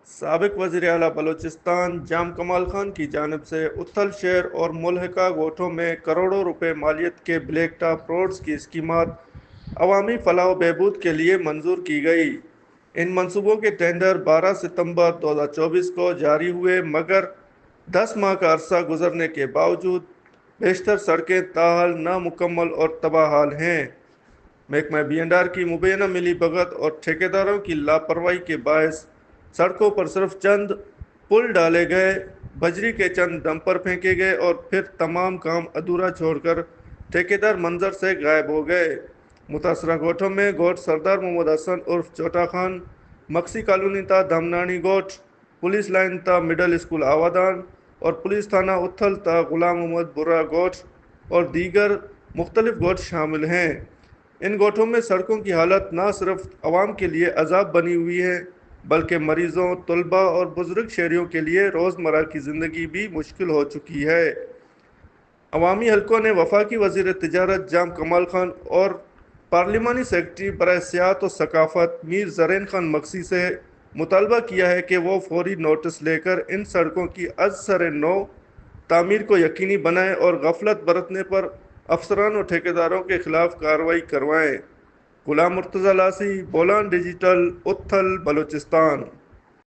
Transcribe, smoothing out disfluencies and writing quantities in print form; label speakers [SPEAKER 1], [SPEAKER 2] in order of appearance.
[SPEAKER 1] سابق وزیر اعلیٰ بلوچستان جام کمال خان کی جانب سے اتھل شہر اور ملحقہ گوٹھوں میں کروڑوں روپے مالیت کے بلیک ٹاپ روڈز کی اسکیمات عوامی فلاح و بہبود کے لیے منظور کی گئی۔ ان منصوبوں کے ٹینڈر 12 ستمبر 2024 کو جاری ہوئے، مگر 10 ماہ کا عرصہ گزرنے کے باوجود بیشتر سڑکیں تاحال نامکمل اور تباہ حال ہیں۔ محکمہ B&R کی مبینہ ملی بھگت اور ٹھیکیداروں کی لاپرواہی کے باعث سڑکوں پر صرف چند پل ڈالے گئے، بجری کے چند ڈمپر پھینکے گئے اور پھر تمام کام ادھورا چھوڑ کر ٹھیکیدار منظر سے غائب ہو گئے۔ متاثرہ گوٹھوں میں گوٹھ سردار محمد حسن عرف چوٹا خان، مکسی کالونی تا دھمنانی گوٹھ، پولیس لائن تا مڈل اسکول آوادان اور پولیس تھانہ اتھل تا غلام محمد برہ گوٹھ اور دیگر مختلف گوٹھ شامل ہیں۔ ان گوٹھوں میں سڑکوں کی حالت نہ صرف عوام کے لیے عذاب بنی ہوئی ہے، بلکہ مریضوں، طلباء اور بزرگ شہریوں کے لیے روزمرہ کی زندگی بھی مشکل ہو چکی ہے۔ عوامی حلقوں نے وفاقی وزیر تجارت جام کمال خان اور پارلیمانی سیکرٹری برائے سیاحت و ثقافت میر زرین خان مکسی سے مطالبہ کیا ہے کہ وہ فوری نوٹس لے کر ان سڑکوں کی از سر نو تعمیر کو یقینی بنائیں اور غفلت برتنے پر افسران و ٹھیکیداروں کے خلاف کارروائی کروائیں۔ غلام مرتضی لاسی، بولان ڈیجیٹل، اتھل، بلوچستان۔